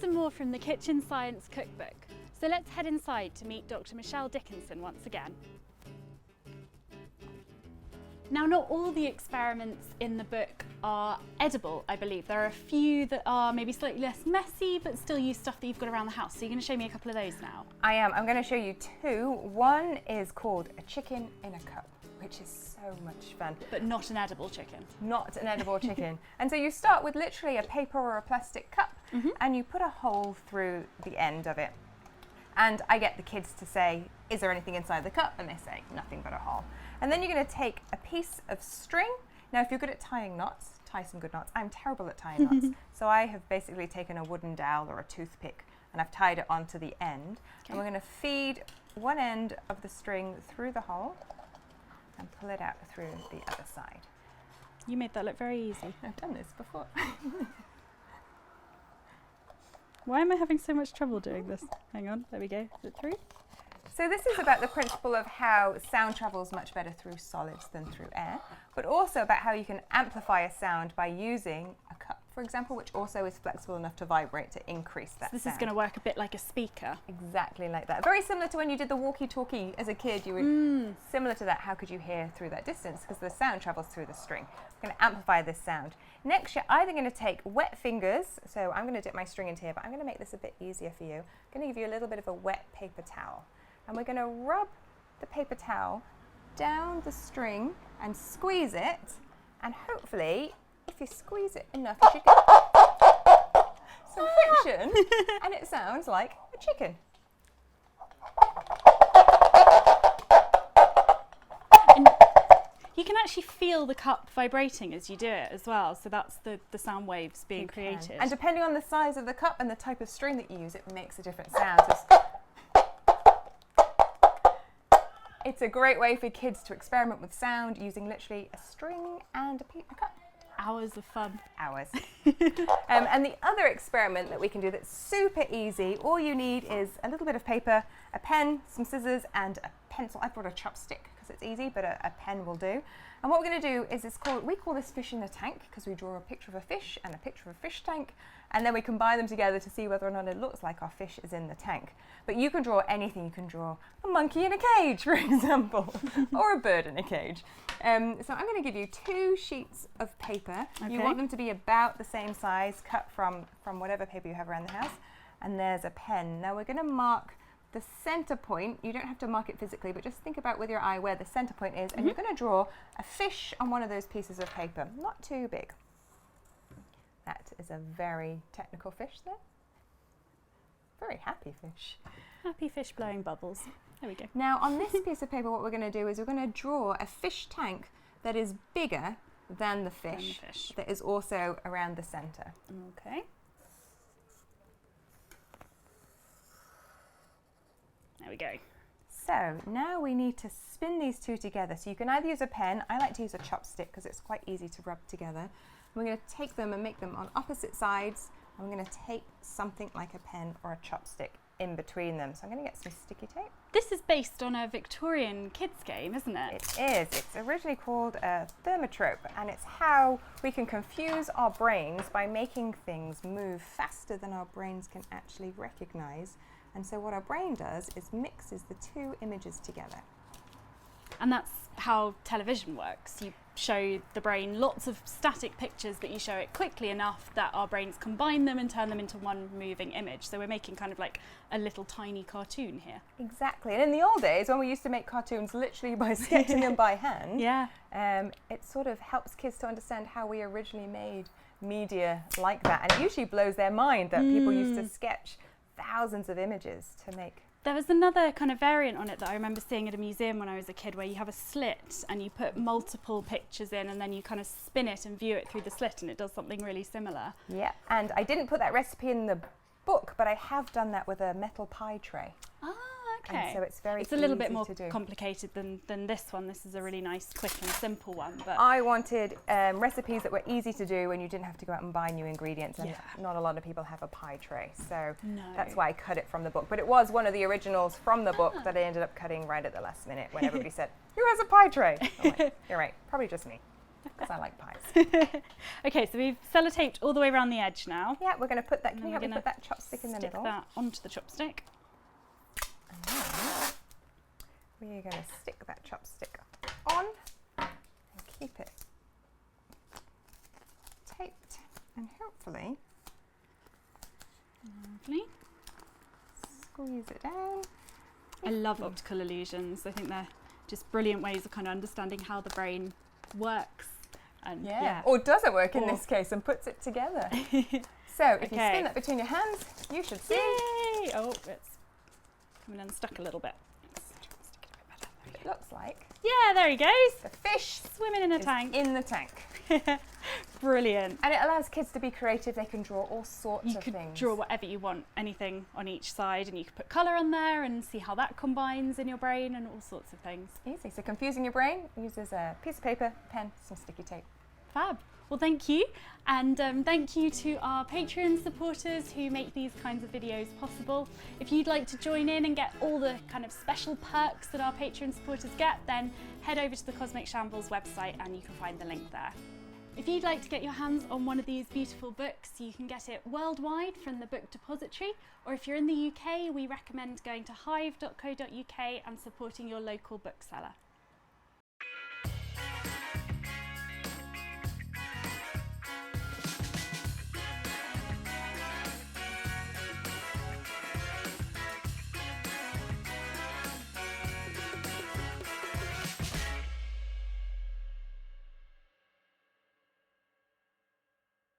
some more from the Kitchen Science Cookbook. So let's head inside to meet Dr. Michelle Dickinson once again. Now, not all the experiments in the book are edible, I believe. There are a few that are maybe slightly less messy, but still use stuff that you've got around the house. So you're going to show me a couple of those now. I am. I'm going to show you two. One is called a chicken in a cup, which is so much fun. But not an edible chicken. Not an edible chicken. And so you start with literally a paper or a plastic cup, and you put a hole through the end of it. And I get the kids to say, is there anything inside the cup? And they say, nothing but a hole. And then you're going to take a piece of string. Now, if you're good at tying knots, tie some good knots. I'm terrible at tying knots. So I have basically taken a wooden dowel or a toothpick and I've tied it onto the end. Okay. And we're going to feed one end of the string through the hole and pull it out through the other side. You made that look very easy. I've done this before. Why am I having so much trouble doing this? Hang on, there we go. Is it through? So this is about the principle of how sound travels much better through solids than through air, but also about how you can amplify a sound by using a cup, for example, which also is flexible enough to vibrate to increase that so this sound. is going to work a bit like a speaker. Exactly like that. Very similar to when you did the walkie-talkie as a kid. You were similar to that. How could you hear through that distance? Because the sound travels through the string. I'm going to amplify this sound. Next, you're either going to take wet fingers. So I'm going to dip my string into here, but I'm going to make this a bit easier for you. I'm going to give you a little bit of a wet paper towel. And we're going to rub the paper towel down the string and squeeze it. And hopefully, if you squeeze it enough, you should get some friction and it sounds like a chicken. And you can actually feel the cup vibrating as you do it as well. So that's the sound waves being created. And depending on the size of the cup and the type of string that you use, it makes a different sound. It's a great way for kids to experiment with sound using literally a string and a cup. Hours of fun. Hours. And the other experiment that we can do that's super easy, all you need is a little bit of paper, a pen, some scissors and a pencil. I brought a chopstick because it's easy, but a pen will do. And what we're going to do is we call this fish in a tank because we draw a picture of a fish and a picture of a fish tank, and then we combine them together to see whether or not it looks like our fish is in the tank. But you can draw anything. You can draw a monkey in a cage, for example, or a bird in a cage. So I'm going to give you two sheets of paper. Okay. You want them to be about the same size, cut from whatever paper you have around the house. And there's a pen. Now we're going to mark the center point. You don't have to mark it physically, but just think about with your eye where the center point is, and you're going to draw a fish on one of those pieces of paper. Not too big. That is a very technical fish there. Very happy fish. Happy fish blowing bubbles. There we go. Now on this piece of paper, what we're going to do is we're going to draw a fish tank that is bigger than the fish, that is also around the center. Okay. There we go. So now we need to spin these two together. So you can either use a pen. I like to use a chopstick because it's quite easy to rub together. We're going to take them and make them on opposite sides. And we're going to tape something like a pen or a chopstick in between them. So I'm going to get some sticky tape. This is based on a Victorian kids game, isn't it? It is. It's originally called a thermotrope, and it's how we can confuse our brains by making things move faster than our brains can actually recognize. And so what our brain does is mixes the two images together. And that's how television works. You show the brain lots of static pictures, but you show it quickly enough that our brains combine them and turn them into one moving image. So we're making kind of like a little tiny cartoon here. Exactly. And in the old days, when we used to make cartoons literally by sketching them by hand, it sort of helps kids to understand how we originally made media like that. And it usually blows their mind that people used to sketch thousands of images to make. There was another kind of variant on it that I remember seeing at a museum when I was a kid, where you have a slit and you put multiple pictures in and then you kind of spin it and view it through the slit, and it does something really similar. Yeah, and I didn't put that recipe in the book, but I have done that with a metal pie tray. Ah, okay. And so it's very It's a little bit more complicated than this one. This is a really nice, quick and simple one. But I wanted recipes that were easy to do and you didn't have to go out and buy new ingredients, and not a lot of people have a pie tray, so that's why I cut it from the book. But it was one of the originals from the book that I ended up cutting right at the last minute when everybody said, "Who has a pie tray?" I'm like, "You're right, probably just me." because I like pies. Okay, so we've sellotaped all the way around the edge now. Yeah, we're going to put that, And can you then help me we're put that chopstick in the Stick middle? that onto the chopstick. And then we're going to stick that chopstick on and keep it taped, and hopefully Lovely. squeeze it down. I love optical illusions. I think they're just brilliant ways of kind of understanding how the brain works. And Or does it work in Or- this case and puts it together? So if you spin that between your hands, you should see. Yay! Oh, it's coming unstuck a little bit. Let's try and stick it a bit better. There we It go. looks like Yeah, there he goes. the fish Swimming in a is tank. in the tank. Brilliant. And it allows kids to be creative. They can draw all sorts You of could things. draw whatever you want, anything on each side, and you could put colour on there and see how that combines in your brain and all sorts of things. Easy. So confusing your brain uses a piece of paper, pen, some sticky tape. Fab. Well, thank you. And thank you to our Patreon supporters who make these kinds of videos possible. If you'd like to join in and get all the kind of special perks that our Patreon supporters get, then head over to the Cosmic Shambles website and you can find the link there. If you'd like to get your hands on one of these beautiful books, you can get it worldwide from the Book Depository, or if you're in the UK, we recommend going to hive.co.uk and supporting your local bookseller.